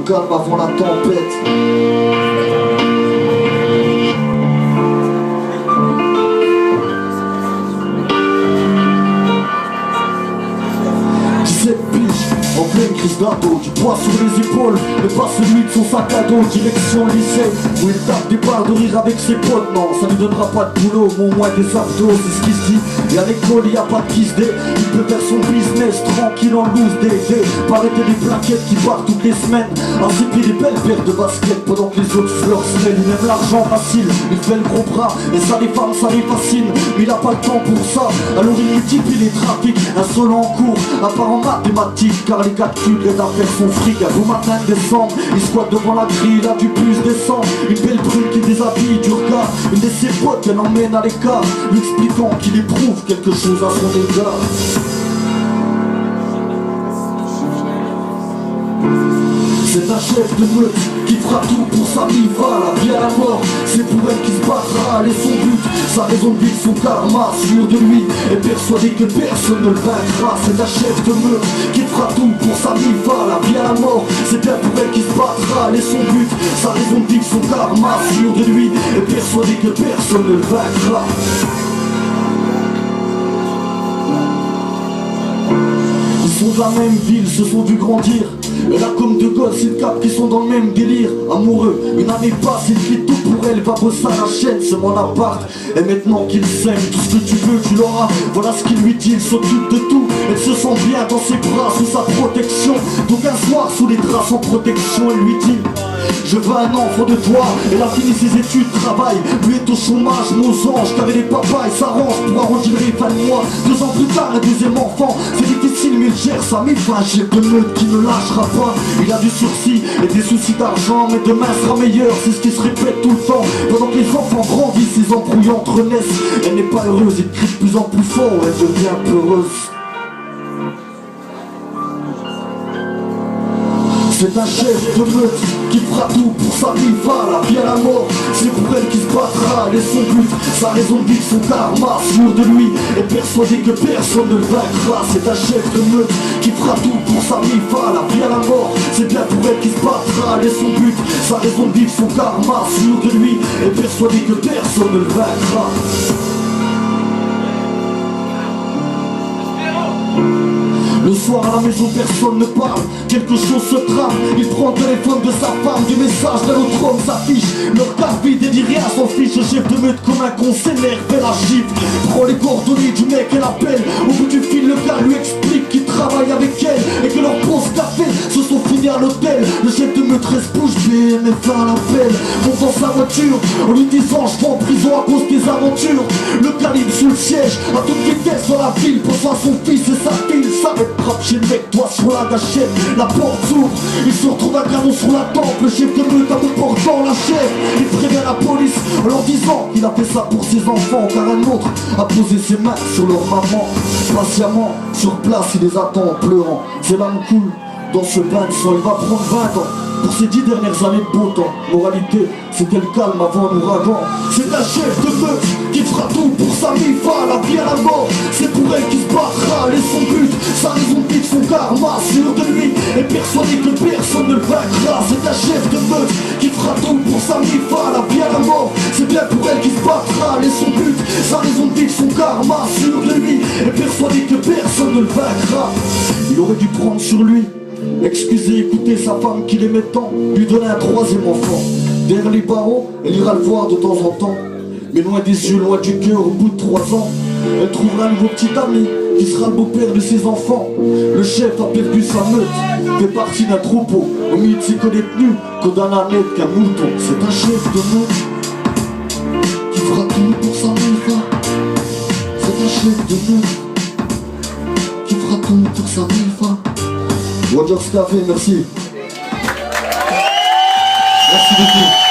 calme avant la tempête. En pleine crise d'ado, du poids sur les épaules, mais pas celui de son sac à dos. Direction lycée, où il tape des barres de rire avec ses potes. Non, ça lui donnera pas de boulot, mais au moins des abdos, c'est ce qui se dit. Et à l'école, y a pas de kiss day. Il peut faire son business tranquille en loose day. Parler des plaquettes qui partent toutes les semaines, ainsi que des belles paires de baskets, pendant que les autres fleurs se mêlent. Il aime l'argent facile, il fait le gros bras, et ça les femmes, ça les fascine. Mais il a pas le temps pour ça, alors il multiplie les trafics. Insolent en cours, à part en mathématiques, car les calculs l'aident à faire son fric. À vous matin de décembre, il squatte devant la grille, il a du plus descend. Une belle brune qui déshabille du regard, une de ses potes qu'elle emmène à l'écart, lui expliquant qu'il éprouve quelque chose à son égard. C'est un chef de meute qui fera tout pour sa mi-va, la vie à la mort, c'est pour elle qu'il se battra, elle est son but, sa raison de vivre, son karma, sûr de lui, et persuadé que personne ne le vaincra. C'est un chef de meute qui fera tout pour sa mi-va, la vie à la mort, c'est bien pour elle qu'il se battra, elle est son but, sa raison de vivre, son karma, sûr de lui, et persuadé que personne ne le vaincra. Ils sont de la même ville, se sont vus grandir. Et là comme deux gosses, c'est le cap qui sont dans le même délire. Amoureux, une année passe, il fait tout pour elle, va bosser à la chaîne, c'est mon appart. Et maintenant qu'il s'aime, tout ce que tu veux, tu l'auras. Voilà ce qu'il lui dit, il s'occupe de tout. Elle se sent bien dans ses bras, sous sa protection. Donc un soir, sous les draps sans protection, elle lui dit: je veux un enfant de toi. Elle a fini ses études, travail, lui est au chômage, nos anges, qu'avec les papas, il s'arrange pour arrondir les fins de mois. 2 ans plus tard, un deuxième enfant, c'est difficile mais il gère sa mille. Un chef de meute qui ne lâchera pas. Il a du sursis et des soucis d'argent, mais demain sera meilleur, c'est ce qui se répète tout le temps. Pendant que les enfants grandissent, les embrouillantes renaissent. Elle n'est pas heureuse, il crie de plus en plus fort, elle devient peureuse. C'est un chef de meute qui fera tout pour sa mi-va, la vie à la mort, c'est pour elle qu'il se battra, elle est son but, sa raison de vivre, son karma, sûr de lui, et persuadé que personne ne le vaincra. C'est un chef de meute qui fera tout pour sa mi-va, la vie à la mort, c'est bien pour elle qu'il se battra, elle est son but, sa raison de vivre, son karma, sûr de lui, et persuadé que personne ne le vaincra. Le soir à la maison personne ne parle, quelque chose se trame. Il prend le téléphone de sa femme, du message d'un autre homme s'affiche. Leur carte vide et dit rien s'en fiche. Le chef de meute comme un con s'énerve, fait la gifle. Prend les coordonnées du mec et l'appelle. Au bout du fil, le gars lui explique qu'il travaille avec elle et que leur pause café se sont finis à l'hôtel. Le chef de meute reste bouche bée mais fait un appel. Monte dans sa voiture en lui disant: je vais en prison à cause des aventures. Le calibre sous le siège, à toute vitesse dans la ville. Pense à son fils et sa fille, s'arrête. Frappe chez le mec, toi sur la gâchette, la porte s'ouvre, il se retrouve un canon sur la tempe. Le chef de meute a de porte dans la chair. Il prévient la police en leur disant qu'il a fait ça pour ses enfants, car un autre a posé ses mains sur leur maman. Patiemment, sur place, il les attend en pleurant. C'est l'âme coule dans ce bain de sang, il va prendre 20 ans pour ces 10 dernières années de beau temps. Moralité, c'était le calme avant l'ouragan. C'est un chef de meute qui fera tout pour sa mi-va, la vie à la mort, c'est pour elle qu'il se battra, elle est son but, sa raison de vivre, son karma, sûr de lui, et persuadé que personne ne le vaincra. C'est un chef de meute qui fera tout pour sa mi-va, la vie à la mort, c'est bien pour elle qu'il se battra, elle est son but, sa raison de vivre, son karma, sûr de lui, et persuadé que personne ne le vaincra. Il aurait dû prendre sur lui, excuser, écouter sa femme qu'il aimait tant, lui donner un 3e enfant. Derrière les barreaux, elle ira le voir de temps en temps, mais loin des yeux, loin du cœur, au bout de 3 ans, elle trouvera un nouveau petit ami qui sera le beau-père de ses enfants. Le chef a perdu sa meute, fait partie d'un troupeau, au milieu de ses co-détenus, condamné à n'être qu'un mouton. C'est un chef de meute qui fera tout pour sa mi-va. C'est un chef de meute qui fera tout pour sa mi-va. Roger Scavé, merci. Merci beaucoup.